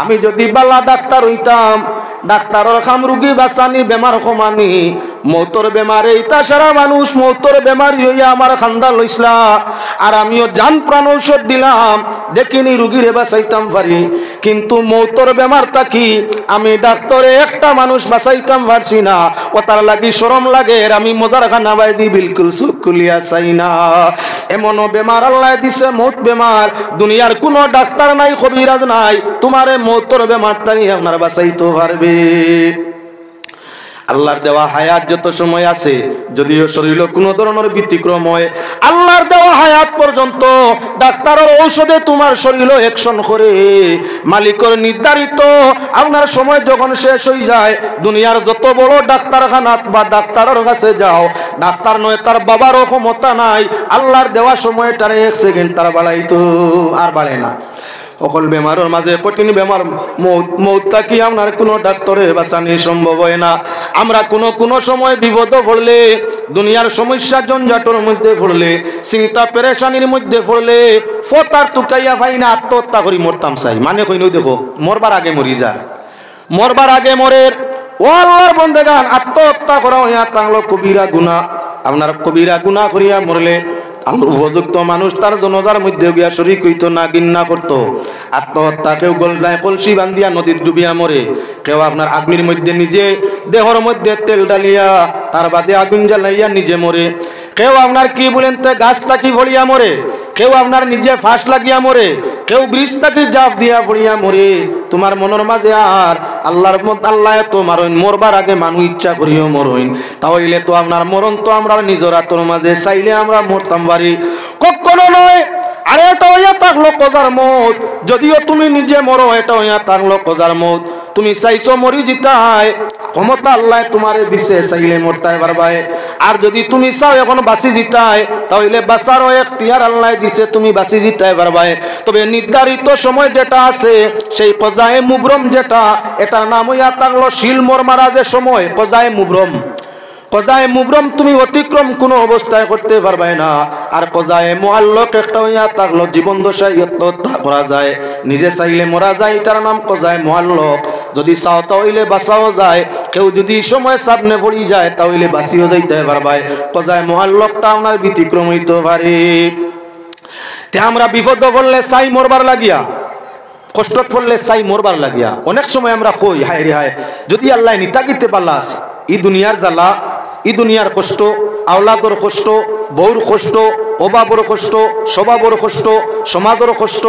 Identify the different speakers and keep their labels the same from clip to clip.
Speaker 1: আমি যদি বালা ডাক্তার হইতাম, ডাক্তারের কাম রুগী বাঁচানি, বেমার কমানি। মৌতর বেমার এইটা সারা মানুষ মৌতর বেমারি হইয়া আমার খান্দা লইসলা, আর আমিও জান প্রাণ ঔষধ দিলাম, দেখিনি রুগীরে বাঁচাইতাম পারি। কিন্তু মৌতর বেমার থাকি আমি ডাক্তারে একটা মানুষ বাঁচাইতাম পারছি না। ও তার লাগি শরম লাগে, আমি মজার খানা বাই দি বিলকুল চোখ খুলিয়া চাই না। এমনও বেমার আল্লাহ দিছে, মৌত বেমার। দুনিয়ার কোনো ডাক্তার নাই, কবিরাজ নাই, তোমারে মৌতর বেমার থাকি আপনার বাঁচাইতে পারবে। আল্লাহর দেওয়া হায়াত যত সময় আছে, যদিও শরীরে কোনো ধরনের ব্যতিক্রম হয়, আল্লাহর দেওয়া হায়াত পর্যন্ত ডাক্তারের ঔষধে তোমার শরীরে অ্যাকশন করে। মালিকের নির্ধারিত আপনার সময় যখন শেষ হয়ে যায়, দুনিয়ার যত বড় ডাক্তারখানা বা ডাক্তারের কাছে যাও, ডাক্তার নয়, তার বাবারও ক্ষমতা নাই আল্লাহর দেওয়া সময়টারে 1 সেকেন্ড তার বাড়াইতো আর বাড়ে না। সকল বেমারের মাঝে কঠিন বেমার মৌতটা কি আপনার কোনো ডাক্তারে বাঁচানি সম্ভব হয় না। আমরা কোনো সময় বিপদ পড়লে, দুনিয়ার সমস্যা জঞ্জাটের মধ্যে পড়লে, চিন্তা পেরেশানির মধ্যে পড়লে, ফতার টুকাইয়া ভাই না আত্মহত্যা করি মরতাম চাই। মানে কইন দেখো, মরবার আগে মরি যার, মরবার আগে মরের। ও আল্লাহর বন্দেগান, আত্মহত্যা করা হইয়া তাহলে কবিরা গুনাহ। আপনার কবিরা গুনাহ করিয়া মরলে উপযুক্ত মানুষ তার জনতার মধ্যে গিয়া শরীক হইতো না, ঘৃণা করতো। আত্মহত্যা কেউ গলায় কলসি বান্ধিয়া নদীর ডুবিয়া মরে, কেউ আপনার আগ্নির মধ্যে নিজে দেহর মধ্যে তেল ডালিয়া তার বাদে আগুন জ্বালাইয়া নিজে মরে, কেউ আপনার কি বলেন তে গাছটা কি ভরিয়া মরে, কেউ আপনার নিজে ফাঁস লাগিয়া মরে, কেউ বৃষ্টাকে জাপ দিয়া পড়িয়া মরে। তোমার মনের মাঝে আর আল্লাহর আল্লাহ তো মারইন, মরবার আগে মানুষ ইচ্ছা করিও মরইন। তাহলে তো আপনার মরণ তো আমরা নিজের আত্মার মাঝে চাইলে আমরা মরতাম পারি, কখনো নয়। আর এটা হইয়া থাকলো কজার মত, যদিও তুমি নিজে মরো, এটা হইয়া থাকলো কজার মত। তুমি চাইছো মরি জিতায়, ক্ষমতা আল্লাহ তোমারে দিছে, চাইলে মরতাই পারবাই। আর যদি তুমি চাও এখন বাঁচি জিতায়, তাহলে বাঁচারও এখতিয়ার আল্লাহ দিছে, তুমি বাঁচি জিতাই পারবাই। তবে নির্ধারিত সময় যেটা আছে, সেই কজায়ে মুবরম যেটা, এটার নাম হইয়া থাকলো শিলমর মারা যে সময়, কজায়ে মুবরম। কজায়ে মুবরম তুমি অতিক্রম কোনো অবস্থায় করতে পারবে না। আর কজায়ে মুআল্লাক একটা হইয়া থাকলো জীবন দশায় আত্মহত্যা করা যায়, নিজে চাইলে মরা যায়, এটার নাম কজায়ে মুআল্লাক। যদি চাও তাহলে বাঁচাও যায়, কেউ যদি সময় সামনে পড়ি যায় তাহলে বাঁচিও যাইতে পারবে। কজায়ে মুআল্লাকটা আপনার ব্যতিক্রম হইতে পারে। তে আমরা বিপদ পড়লে চাই মরবার লাগিয়া, কষ্ট পড়লে চাই মরবার লাগিয়া। অনেক সময় আমরা কই হায় রে হায়, যদি আল্লাহ নিতাকিতে পাল্লাস, ই দুনিয়ার জ্বালা, ই দুনিয়ার কষ্ট, আওলাদর কষ্ট, বউর কষ্ট, অভাবর কষ্ট, স্বভাবর কষ্ট, সমাজের কষ্ট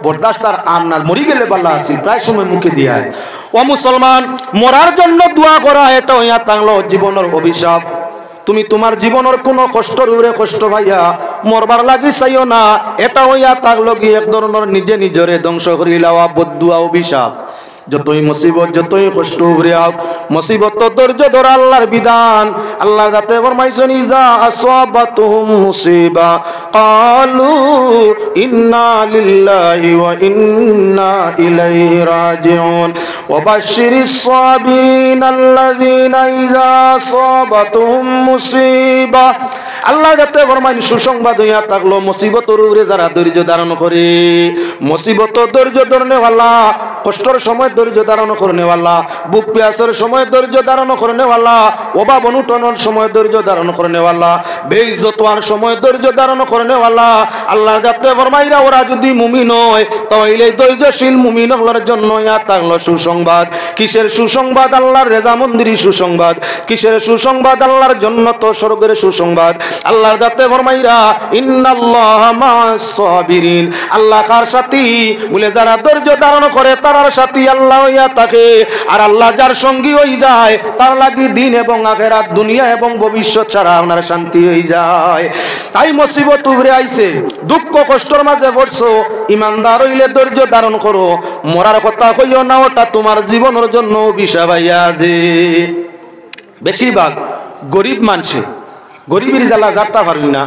Speaker 1: বরদাস্ত আর না, মরি গেলে পাল্লা আসিল, প্রায় সময় মুখে দিয়া। ও মুসলমান, মরার জন্য দোয়া করা এটা হইয়া থাকলো জীবনের অভিশাপ। তুমি তোমার জীবনের কোনো কষ্টর উপরে কষ্ট ভাইয়া মরবার লাগি চাইও না, এটা হইয়া থাকলো কি এক ধরনের নিজে নিজরে ধ্বংস করি লওয়া বদদুয়া অভিশাপ। যতই মুসিবত, যতই কষ্ট উপরে আও, মুসিবত তো ধৈর্য ধরা আল্লাহর বিধান। আল্লাহ যাতে ফরমাইছেন, ইজা আসাবাতুহুম মুসিবা ক্বালু ইন্না লিল্লাহি ওয়া ইন্না ইলাইহি রাজিউন ওয়া বাশশিরিস সাবিরিন আল্লাযিনা ইজা আসাবাতুহুম মুসিবা। আল্লাহ যাতে ফরমাইন সুসংবাদ হইয়া থাকলো মুসিবতের উপরে যারা ধৈর্য ধারণ করে, মুসিবত ধৈর্য ধরনেওয়ালা, কষ্টর সময় ধৈর্য ধারণ করনেওয়ালা, বুক পিয়াসের সময় ধৈর্য ধারণ করনেওয়ালা, অভাব অনটনের সময় ধৈর্য ধারণ করনেওয়ালা, বেইজ্জত হওয়ার সময় ধৈর্য ধারণ করনেওয়ালা। আল্লাহ যাতে ফরমাইরা ওরা যদি মুমিন হয় তাহলে ধৈর্যশীল মুমিন হওয়ার জন্য ইয়া থাকলো সুসংবাদ। কিসের সুসংবাদ? আল্লাহর রেজামন্দির সুসংবাদ। কিসের সুসংবাদ? আল্লাহর জান্নাত স্বর্গের সুসংবাদ। আল্লাহ যাতে ফরমাইরা ইন্নাল্লাহা মা'আস সাবিরিন, আল্লাহ কার সাথী বলে যারা ধৈর্য ধারণ করে তার সাথী আল্লাহ হইয়া থাকে। আর আল্লাহ যার সঙ্গী হয়ে যায় তার লাগি দিন এবং আখিরাত, দুনিয়া এবং ভবিষ্যৎ ছাড়া আপনার শান্তি হয়ে যায়। তাই মুসিবত উপরে আইছে, দুঃখ কষ্টের মাঝে পড়ছো, ইমানদার হইলে ধৈর্য ধারণ করো। মরার কথা কইও না, ওটা তোমার জীবনের জন্য অভিশাপ হইয়া আছে। বেশিরভাগ গরিব মানুষে গরিবের জ্বালা জারতা পারেন না,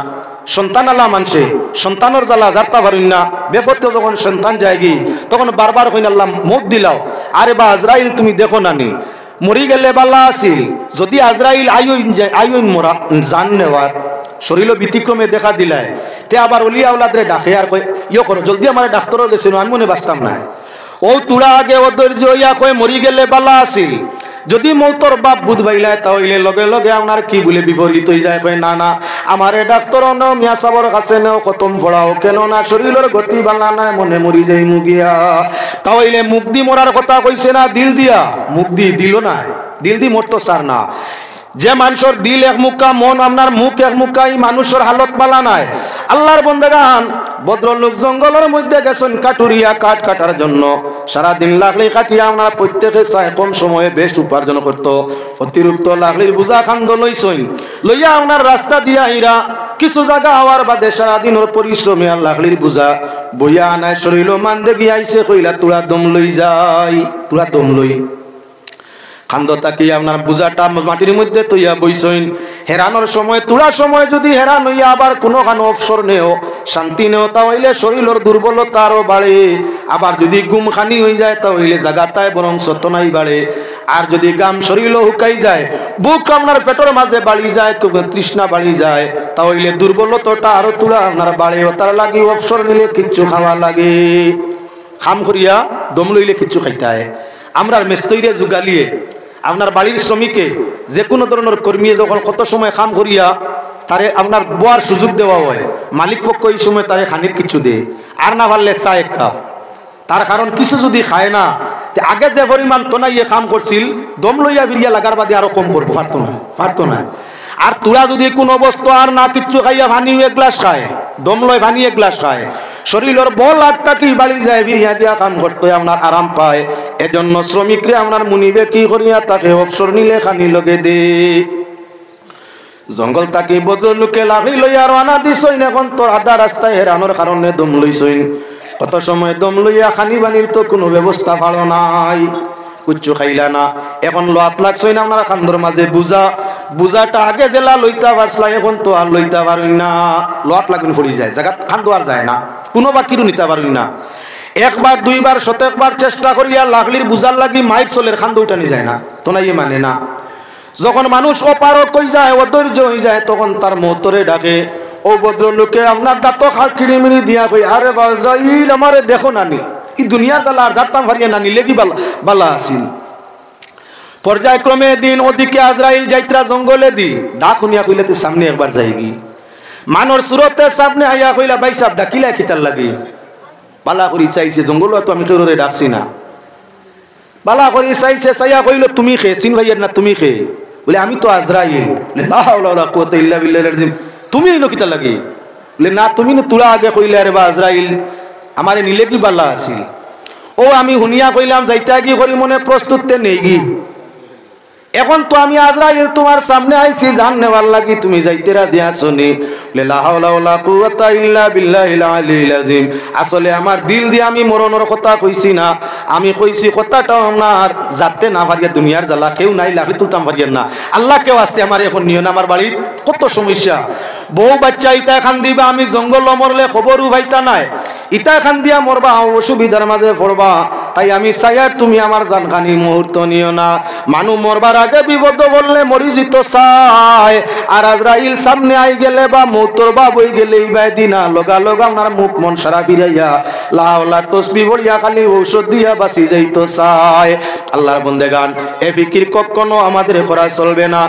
Speaker 1: সন্তান আলা মানুষে সন্তানের জ্বালা জারতা পারেন না। বেপথে যখন সন্তান যায়গি তখন বারবার কইন আল্লাহ মত দিলাও, আরে বা আজরাইল তুমি দেখো নানি মরি গেলে বালা আছিল, যদি আজরাইল আইন মরা জান নেওয়ার শরীর ব্যতিক্রমে দেখা দিলায়, তে আবার অলিয়া আওলাদরে ডাকে আর কয় ইয়ে করো জলদি আমার ডাক্তারও গেছিল, আমি মনে বাঁচতাম না। ও তুড়া আগে অধৈর্য হইয়া কয় মরি গেলে বালা আছিল, যদি মৌতর বাপ বুধ ভাইলায় তাহলে লগে লগে আপনার কি বলে বিপরীত হয়ে যায়। কয় না না, আমারে ডাক্তার নেও, মিয়া সাবর কাছে নেও, খতম ফোড়াও, কেন না শরীরের গতি বালা নাই, মনে মরি যাই মুগিয়া। তাহলে মুখ দি মরার কথা কইছে না, দিল দিয়া? মুখ দি দিল না, দিল দি মরতো সার না। যে মানুষের দিল এক মুখা, মন আপনার মুখ এক মুখা, এই মানুষের হালত বালা নাই। আল্লাহর বন্দেগান ভদ্রলোক জঙ্গলের মধ্যে গেছেন কাটুরিয়া কাঠ কাটার জন্য, সারাদিন লাকড়ি কাটিয়া আপনার প্রত্যেকে চায় কম সময়ে বেশ উপার্জন করতো। অতিরিক্ত লাকড়ির বোঝা খান্দ লইছেন, লইয়া আপনার রাস্তা দিয়া ইরা কিছু জায়গা হওয়ার বাদে সারাদিনের পরিশ্রমে আর লাকড়ির বোঝা বইয়া আনায় শরীর মানদে গিয়ে আইসে কইলা তুলা দম লই যাই, তুলা দম লই খান্দ তাকি আপনার বুঝাটা মাটির মধ্যে তৈয়া বইসইন। হেরানোর সময় তুলার সময় যদি হেরান হইয়া আবার কোনো খানো অবসর নেও, শান্তি নেও, তাহলে শরীরের দুর্বলতা আরো বাড়ে। আবার যদি গুম খানি হয়ে যায় তাহলে জাগাতায় বরং সতনাই বাড়ে। আর যদি গাম শরীরও হুকাই যায়, বুক আপনার পেটের মাঝে বাড়ি যায়, তৃষ্ণা বাড়ি যায়, তাহলে দুর্বলতাটা আরো তুলা আপনার বাড়ে। তার লাগি অবসর নিলে কিচ্ছু খাওয়া লাগে, খাম করিয়া দম লইলে কিচ্ছু খাইতে হয়। আমরা মেস্তইরে যুগালিয়ে আপনার বাড়ির শ্রমিকে যে কোনো ধরনের কর্মী যখন কত সময় কাম করিয়া তারে আপনার বোয়ার সুযোগ দেওয়া হয়, মালিক পক্ষ এই সময় তারে খানির কিছু দে, আর না পারলে চা এক কাপ। তার কারণ কিছু যদি খায় না, আগে যে পরিমাণ তোনাইয়ে কাম করছিল, দম লইয়া বিরিয়া লাগার বাদে আরো কম করবো, পারতো না। আর তোরা যদি কোনো বস্তু আর না কিচ্ছু খাইয়া ভানি এক গ্লাস খায়, দম লয় ভানি এক গ্লাস খায়, শরীরের বল আটটা কি বাড়ি যায়, বিরিয়া দিয়া কাম করতে আপনার আরাম পায়। এজন্য শ্রমিকরে আপনার মুনিবে কি করিয়া তাকে অবসর নিলে খানি লগে দে। জঙ্গল তাকে ভদ্রলোকে লাগি লইয়া রানা দিছইন, এখন তোর আধা রাস্তায় হেরানোর কারণে দম লইছইন। কত সময় দম লইয়া খানি বানির তো কোনো ব্যবস্থা ভালো নাই, কুচ্ছু খাইলা না, এখন লোয়াত লাগছই না আপনার খান্দর মাঝে বুঝা, বুঝাটা আগে জেলা লইতা পারছিলাম, এখন তো আর লইতা পারুন না, লোয়াত লাগুন পড়ি যায়, জায়গা খান্দো আর যায় না, কোনো বাকিরও নিতে পারুন না। একবার দুইবার শতকবার চেষ্টা করিয়া লাগলির বুঝার লাগি মাইর চলের খান্দো উঠানি যায় না, তো নাই মানে না। যখন মানুষ অপারক হয়ে যায়, অধৈর্য হয়ে যায়, তখন তার মৌতরে ডাকে। ও ভদ্রলোকে আপনার দাঁত কিড়ি মিড়ি দিয়া কই, আরে বাজরাইল আমারে দেখো নানি, এই দুনিয়ার জ্বালা আর জারতাম হারিয়ে নানি লেগি বালা আসিল। পর্যায়ক্রমে দিন ওদিকে আজরাইল যাইত্রা জঙ্গলে দি ডাক শুনিয়া কইলে তুই সামনে একবার যাইগি। মানর সুরতে সামনে আইয়া কইলা, ভাই সাহেব ডাকিলা কিতার লাগি? বালা করি চাইছে, জঙ্গল তো আমি কেউরে ডাকছি না। বালা করি চাইছে, চাইয়া কইল তুমি খে চিন ভাইয়ের না, তুমি খে? বলে আমি তো আজরাইল। লা হাওলা ওয়ালা কুওয়াতা ইল্লা বিল্লাহিল আযীম। তুমি এনো কিতার লাগি? বলে না তুমি না তুলা আগে কইলে, আরে বা আজরাইল আমারে নিলে কি বালা আছিল। ও আমি শুনিয়া কইলাম যাইতা কি করি মনে প্রস্তুত নেই গি। এখন তো আমি আজরাইল তোমার সামনে আইছি জান নেওয়ার লাগি, তুমি যাইতে রাজি আছো নি? লা হাওলা ওয়ালা কুওয়াতা ইল্লা বিল্লাহিল আলিয়্যিল আযীম। আসলে আমার দিল দিয়ে আমি মরণের কথা কইছি না, আমি কইছি কথাটা আমার যাতে না পারিয়া দুনিয়ার জ্বালা কেউ নাই লাগি তুলতাম পারিয়া না। আল্লাহ কেউ আসতে আমার এখন নিও না, আমার বাড়ির কত সমস্যা, বউ বাচ্চা ইতা খান দিবা, আমি জঙ্গল মরলে খবরও ভাইতা নাই, ইতা খান দিয়া মরবা, অসুবিধার মাঝে পড়বা, তাই আমি চাই আর তুমি আমার জানখানি মুহূর্ত নিও না। মানু মরবার আগে বিপদ বললে মরি যেত চায়, আর আজরাইল সামনে আই গেলে বা মৌতর বা বই গেলে ইবাই দিনা লগা লগা আপনার মুখ মন সারা ফিরাইয়া লাউলা তসবি বলিয়া খালি ঔষধ দিয়া বাঁচি যাইতো চায়। আল্লাহর বন্দেগান এ ফিকির কখনো আমাদের করা চলবে না।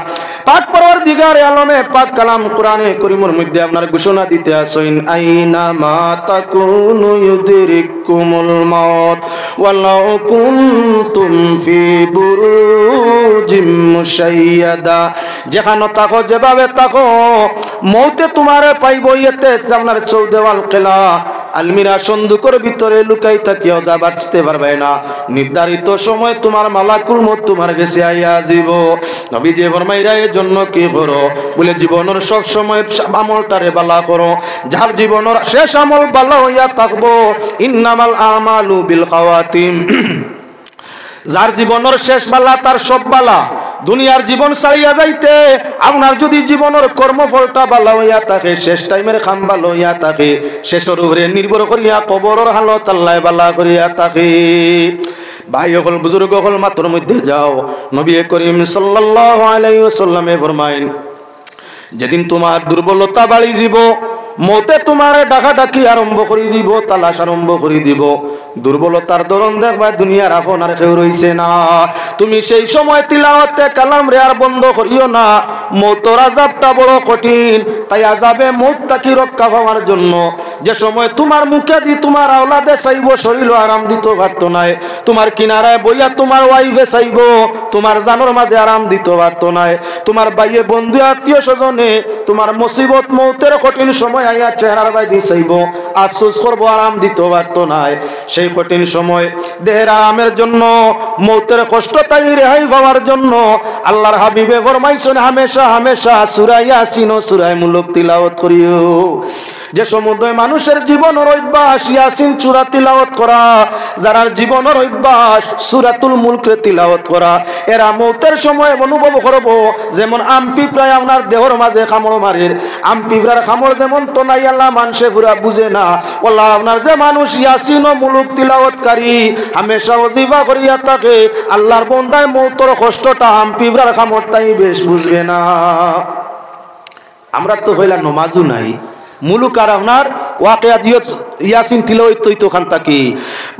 Speaker 1: পাক পরওয়ারদিগার আলমে পাক কালাম কোরআনে করিমের মধ্যে আপনার ঘোষণা দিতে আসেন, আইনা মা তাকুনু ইউদরিকুমুল মাউত ওয়ালাউ কুনতুম ফি বুরুজিম মুশাইয়াদা। যেখানে থাকো যেভাবে থাকো মৌতে তোমারে পাইব, ইয়েতে আপনার চৌদেওয়াল কেলা আলমিরা সন্দুকের ভিতরে লুকাই থাকিও যা বাঁচতে পারবে না। নির্ধারিত সময় তোমার মালাকুল মউত তোমার কাছে আইয়া যাব। নবীজি ফরমাইরা এর জন্য কি করো বলে জীবনের সব সময় আমলটারে বালা করো, যার জীবনের শেষ আমল বালা হইয়া থাকবো। ইন্নামাল আমালু বিল খাওয়াতিম। যার জীবনের শেষ বালা তার সব বালা। দুনিয়ার জীবন ছাড়িয়া যাইতে আপনার যদি জীবনের কর্মফলটা ভালো হইয়া থাকে, শেষ টাইমের খাম ভালো হইয়া থাকে, শেষের উপরে নির্ভর করিয়া কবরের হালত আল্লাহ বালা করিয়া থাকে। ভাই হল বুজুর্গ হল মাত্র মধ্যে যাও, নবী করিম সাল্লাল্লাহু আলাইহি ওয়াসাল্লামে ফরমাইন, যেদিন তোমার দুর্বলতা বাড়ি যাব, মতে তোমার ডাকাডাকি আরম্ভ করে দিব, তালাশ আরম্ভ করে দিব, দুর্বলতার দরন দেখবা দুনিয়ার আপন আর কেউ রইছে না। তুমি সেই সময় তিলাওয়াতে কালাম রে আর বন্ধ করিও না। মৌতর আযাবটা বড় কঠিন, তাই আযাবে মৌত তাকি রক্ষা পাওয়ার জন্য যে সময় তোমার মুখে দি তোমার আওলাদে চাইব শরীর আরাম দিতে পারতো নাই, তোমার কিনারায় বইয়া তোমার ওয়াইফে চাইব তোমার জানোর মাঝে আরাম দিতে পারতো নাই, তোমার বাইয়ে বন্ধু আত্মীয় স্বজনে তোমার মুসিবত মৌতের কঠিন সময় আইয়া চেহারার বাইদি চাইব আফসোস করবো আরাম দিতে পারতো নাই। সেই কঠিন সময় দেহের আরামের জন্য মৌতের কষ্ট তাই রেহাই পাওয়ার জন্য আল্লাহর হাবিবে ফরমাইছেন হামেশা হামেশা সূরা ইয়াসিন ও সূরা মুলক তিলাওয়াত করিও। যে সমুদয় মানুষের জীবনের অভ্যাস ইয়াসিন সূরা তিলাওয়াত করা, যারা জীবনের অভ্যাস সূরাতুল মুলক তিলাওয়াত করা, এরা মৌতের সময় অনুভব করব যেমন আমপিপ্রায় আপনার দেহর মাঝে কামড় মারের, আমপিপ্রার কামড় যেমন তো নাই আল্লাহ মানুষে পুরা বুঝে না, ওলা আপনার যে মানুষ ইয়াসিন ও মুলক তিলাওয়াতকারী হামেশা ওজিফা করিয়া থাকে আল্লাহর বন্দায় মৌতের কষ্টটা আমপিপ্রার কামড়টাই বেশ বুঝবে না। আমরা তো হইলা নমাজও নাই, মুলুক আর আপনার ওয়াকিয়া দিও ইয়াসিন তিলাওয়াত তো ওখান থাকি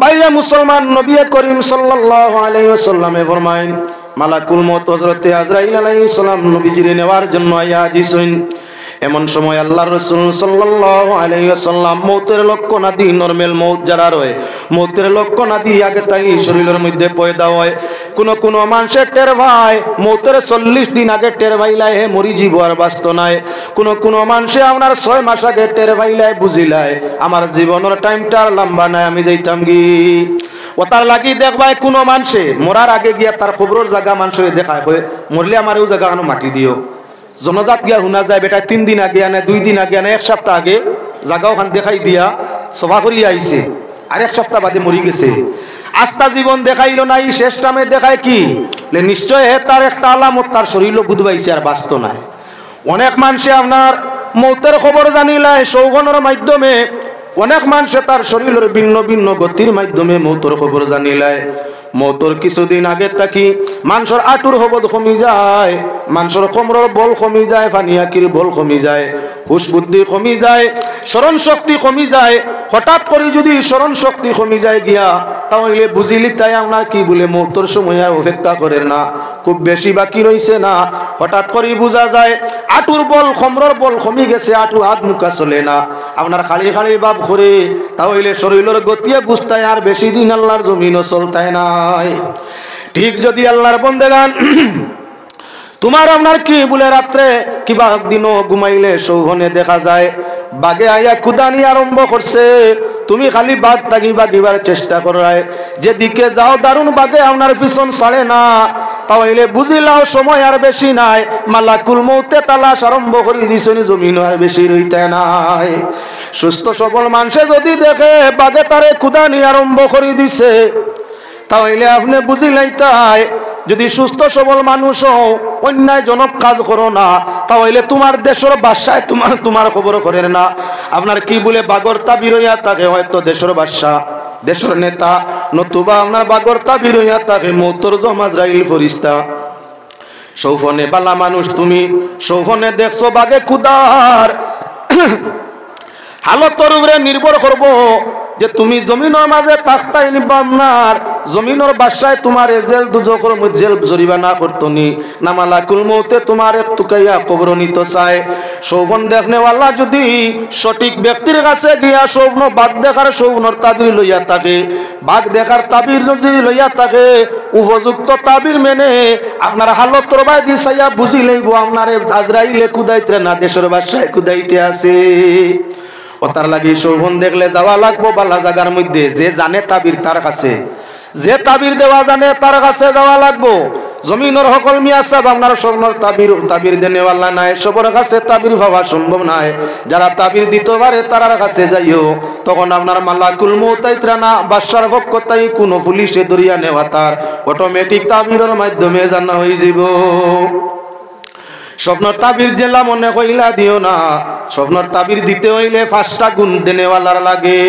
Speaker 1: বাইরে মুসলমান। নবী করিম সাল্লাল্লাহু আলাইহি ওয়াসাল্লামে ফরমায়েন মালাকুল মউত হযরত আজরাইল আলাইহিস সালাম নবীজির নেওয়ার জন্য আয়া হাজির। এমন সময় আল্লাহর রাসূল সাল্লাল্লাহু আলাইহি ওয়াসাল্লাম মউতের লক্ষণ আদি নরমাল মউত যারা রয় মউতের লক্ষণ আদি আগে তাই শরীরের মধ্যে পয়দা হয়। কোন মানুষের টের ভাই মউতের 40 দিন আগে টের ভাইলাই হে মরি জীব আর বাস্ত নাই। কোন মানুষে আপনার 6 মাস আগে টের ভাইলাই বুঝিলাই আমার জীবনের টাইমটা লম্বা নাই আমি যাইতাম গি। ও তার লাগি দেখবাই কোন মানুষে মরার আগে গিয়া তার খবরের জায়গা মানুষের দেখায় হয় মরলে আমারও জায়গা মাটি দিও। জনজাত গিয়া শুনা যায় বেটা 3 দিন আগে আনে 2 দিন আগে আনে 1 সপ্তাহ আগে জায়গাও খান দেখাই দিয়া সভা করি আইছে আর 1 সপ্তাহ বাদে মরি গেছে। আস্থা জীবন দেখাইল নাই, শেষ টামে দেখায় কি নিশ্চয় তার একটা আলামত তার শরীরও বুধবাইছে আর বাস্ত নাই। অনেক মানুষে আপনার মৌতের খবর জানিলাই সৌগনের মাধ্যমে, অনেক মানুষে তার শরীরের ভিন্ন ভিন্ন গতির মাধ্যমে মৌতের খবর জানিলাই। মৌতর কিছুদিন আগে থাকি মানুষের আঁটুর হবদ কমি যায়, মানুষের কোমরের বল কমি যায়, ফানিয়াকির বল কমি যায়, হুশ বুদ্ধি কমি যায়, স্মরণ শক্তি কমি যায়। হঠাৎ করে যদি স্মরণ শক্তি কমি যায় গিয়া তাহলে বুঝিলি তাই আপনার কি বলে মৌতর সময় আর অপেক্ষা করেন না, খুব বেশি বাকি রয়েছে না। হঠাৎ করে বোঝা যায় আঁটুর বল কোমরের বল কমি গেছে, আঁটু হাত মুখা চলে না, আপনার খালি খালি ভাব করে তাহলে শরীরের গতিয়ে বুঝতায় আর বেশি দিন আল্লাহর জমিনও চলতায় নাই। ঠিক যদি আল্লাহর বন্দেগান তোমার আপনার কি বলে রাত্রে কিবা দিনও ঘুমাইলে সৌহনে দেখা যায় বাগে আইয়া কুদানি আরম্ভ করছে, তুমি খালি বাঘ তাগি বাগিবার চেষ্টা করায় যেদিকে যাও দারুণ বাগে আপনার পিছন ছাড়ে না, তাহলে বুঝিলাও সময় আর বেশি নাই, মালাকুল মউতে তালাশ আরম্ভ করে দিছনি জমিন আর বেশি রইতে নাই। সুস্থ সবল মানুষে যদি দেখে বাগে তারে কুদানি আরম্ভ করে দিছে তাহলে আপনি বুঝিলাই তাই যদি সুস্থ সবল মানুষ হও অন্যায়জনক কাজ করো না তাহলে তোমার দেশের বাদশায় তোমার খবর করে না। আপনার কি বলে বাগর তাবির হইয়া থাকে হয়তো দেশের বাদশা দেশের নেতা, নতুবা আপনার বাগর তাবির হইয়া থাকে মৌতর আজরাইল ফেরেশতা। সৌফনে বালা মানুষ তুমি সৌফনে দেখছো বাগে কুদার হালতর উপরে নির্ভর করবো যে তুমি জমিনের মাঝে তাকতাই নিবা, আপনার জমিনের বাসায় তোমার জেল দুজকের মধ্যে জেল জরিমানা করতনি না মালাকুল মউতে তোমার তুকাইয়া কবর নিতে চায়। সৌভন দেখনেওয়ালা যদি সঠিক ব্যক্তির কাছে গিয়া সৌভন বাঘ দেখার সৌভনের তাবির লইয়া থাকে, বাঘ দেখার তাবির যদি লইয়া থাকে উপযুক্ত তাবির মেনে আপনার হালতর বাইদি চাইয়া বুঝি লইব আপনার আজরাইলে কুদাইতে না দেশের বাসায় কুদাইতে আছে। ও তার লাগি সৌভন দেখলে যাওয়া লাগবো বালা জায়গার মধ্যে যে জানে তাবির তার কাছে, যে তাবির দেওয়া জানে তার কাছে যাওয়া লাগবো। জমিনের সকল মিয়া সাহেব আপনার স্বর্ণর তাবির দেনেওয়ালা নাই, সবার কাছে তাবির ভাবা সম্ভব নাই। যারা তাবির দিতে পারে তার কাছে যাইও, তখন আপনার মালাকুল মউত আইতরা না বাদশার পক্ষ তাই কোনো পুলিশে ধরিয়া নেওয়া তার অটোমেটিক তাবিরের মাধ্যমে জানা হয়ে যাব। স্বপ্নর তাবির জেলা মনে কইলা দিও না, স্বপ্নর তাবির দিতে হইলে 5টা গুণ দেনেওয়ালার লাগে।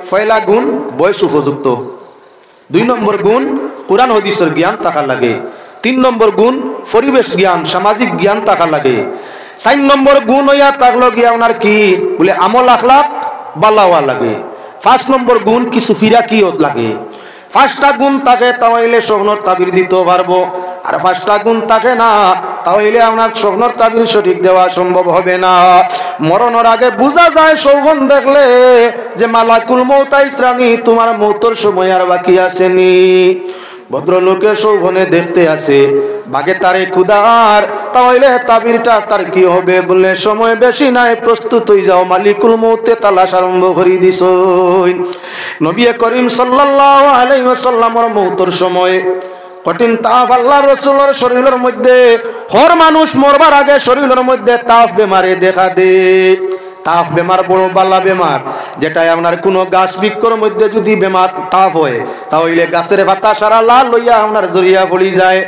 Speaker 1: পয়লা গুণ বয়স উপযুক্ত, 2 নম্বর গুণ কোরআন হাদিসের জ্ঞান থাকা লাগে, 3 নম্বর গুণ পরিবেশ জ্ঞান সামাজিক জ্ঞান থাকা লাগে, 4 নম্বর গুণ হইয়া থাকলো গিয়া আপনার কি বলে আমল আখলাক বালাওয়া লাগে, 5 নম্বর গুণ কিছু ফিরাকিয়ত লাগে। 5টা গুণ থাকে তাহলে স্বপ্নর তাবির দিতে পারবো, আর 5টা গুণ থাকে না তাহলে আপনার স্বপ্নর তাবির সঠিক দেওয়া সম্ভব হবে না। মরণের আগে বোঝা যায় সৌগন দেখলে যে মালাকুল মউত আইত্রানি, তোমার মৌতর সময় আর বাকি আসেনি। ভদ্রলোকের সৌগনে দেখতে আসে বাগে তারে কুদার, তাহলে তাবিরটা তার কি হবে বলে সময় বেশি নাই, প্রস্তুত হয়ে যাও, মালিকুল মউতে তালাশ আরম্ভ করে দিছ। নবী করিম সাল্লাল্লাহু আলাইহি ওয়াসাল্লামের মউতের সময় কঠিন তাপ আল্লাহর রাসূলের শরীরের মধ্যে, হর মানুষ মরবার আগে শরীরের মধ্যে তাপ বেমারে দেখা দে। তাপ বেমার বড় বালা বেমার, যেটা আপনার কোনো গাছ বৃক্ষর মধ্যে যদি বেমার তাপ হয় তাহলে গাছের পাতা সারা লাল লইয়া আপনার জড়িয়া পড়ি যায়।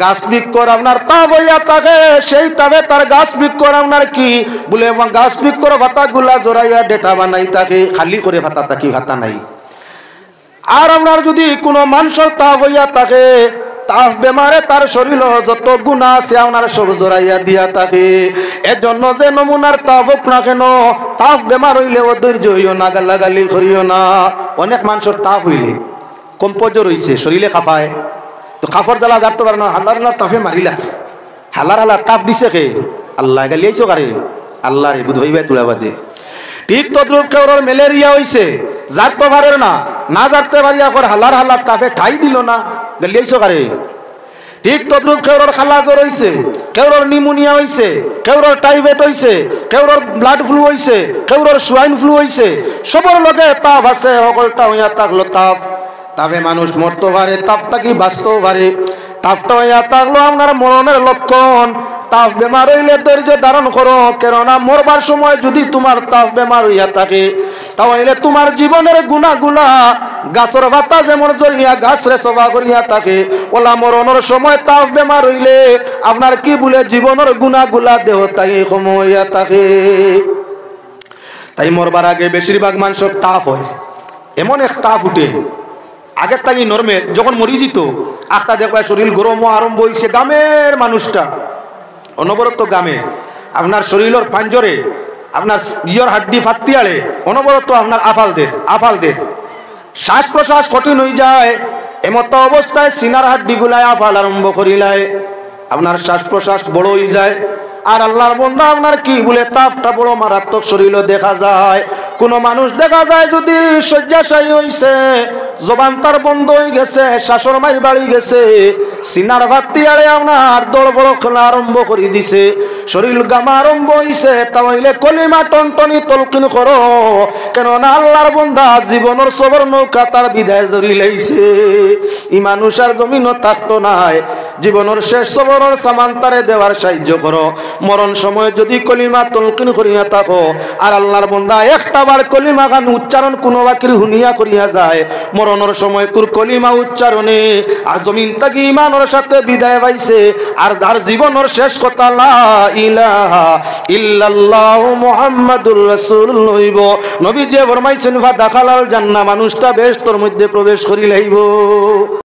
Speaker 1: গাছ বৃক্ষর আপনার তাপ হইয়া থাকে, সেই তাপে তার গাছ বৃক্ষর আপনার কি বলে গাছ বৃক্ষর পাতা গুলা জড়াইয়া ডেটা বানাই থাকে, খালি করে পাতা থাকি পাতা নাই। আর আপনার যদি কোনো মানুষের তাপ হইয়া থাকে, তাপ বেমারে তার শরীর যত গুণা আছে আপনার সব জড়াইয়া দিয়া থাকে। এর জন্য যে নমুনার তাপ হোক না কেন, তাপ বেমার হইলে ও ধৈর্য হইও না, গালাগালি করিও না। অনেক মানুষের তাপ হইলে কম্পোজর হইছে, শরীরে খাফায়, তো খাফর জ্বালা জানতে পারে না, হাল্লার হাল্লার তাপে মারিলা, হাল্লার হাল্লার তাপ দিছে কে? আল্লাহ গালিয়াইছো কারে? আল্লাহ রে বুধ হইবে তুলা বাদে। ঠিক তদ্রুপ কেউর ম্যালেরিয়া হইছে, জারতে পারে না, না জারতে পারিয়া কর হালার হালার তাপে ঠাই দিল না, গালিয়াইছো কারে? ঠিক তদ্রুপ কেউর খালা জ্বর হইছে, কেউর নিউমোনিয়া হইছে, কেউর টাইফয়েড হইছে, কেউর ব্লাড ফ্লু হইছে, কেউর সোয়াইন ফ্লু হইছে, সবর লগে তাপ আছে, সকলটা হইয়া থাকলো তাপ। তাপে মানুষ মরতে পারে, তাপটা কি বাঁচতেও পারে। তাপটা হইয়া থাকলো আপনার মরণের লক্ষণ। তাপ বেমার হইলে ধৈর্য ধারণ করো, কেননা মরবার সময় যদি তোমার তাপ বেমার হইয়া থাকে তাহলে তোমার জীবনের গুণাগুলা গাছের পাতা যেমন জড়িয়া গাছরে সভা করিয়া থাকে, ওলা মরণের সময় তাপ বেমার হইলে আপনার কি বলে জীবনের গুণাগুলা দেহ তাই সময় হইয়া থাকে। তাই মরবার আগে বেশিরভাগ মানুষের তাপ হয়, এমন এক তাপ উঠে আগের তাই নর্মেল, যখন মরি যেত আখটা দেখবা শরীর গরম আরম্ভ হইছে। গ্রামের মানুষটা অনবরত গ্রামে আপনার শরীরের পাঞ্জরে আপনার ইয়র হাড্ডি ফাত্তিয়ালে অনবরত আপনার আফালদের শ্বাস প্রশ্বাস কঠিন হয়ে যায়। এমত অবস্থায় সিনার হাড্ডি গুলায় আফাল আরম্ভ করিলায়, আপনার শ্বাস প্রশ্বাস বড় হয়ে যায়। আর আল্লাহর বন্দা আপনার কি বলে তাপটা বড় মারাত্মক শরীরও দেখা যায়। কোন মানুষ দেখা যায় যদি শয্যাশায়ী হইছে, জবান তার বন্ধ হয়ে গেছে, শাসর মাই বাড়ি গেছে, সিনার ভাত্তিয়ারে আপনার দৌড় বড় খেলা আরম্ভ করে দিছে, শরীর গামা আরম্ভ হইছে, তাহলে কলিমা টনটনি তলকিন করো, কেননা আল্লাহর বন্দা জীবনের সবর নৌকা তার বিদায় ধরি লাইছে। ই মানুষ আর জমিনও থাকতো নাই, জীবনের শেষ সবরের সামান তারে দেওয়ার সাহায্য করো। মরণ সময় যদি কলিমা তলকিন করিয়া থাকো আর আল্লাহর বন্দা একটা বার কলিমা গান উচ্চারণ কোনো বাকির হুনিয়া করিয়া যায়, মরণের সময় কুর কলিমা উচ্চারণে আর জমিন থেকে ইমানের সাথে বিদায় পাইছে। আর যার জীবনের শেষ কথা লা ইলাহা ইল্লাল্লাহু মুহাম্মাদুর রাসূলুল্লাহ হইব, নবী যে ফরমাইছেন ফা দাখালাল জান্নাহ, মানুষটা বেহেশতের মধ্যে প্রবেশ করি লাইব।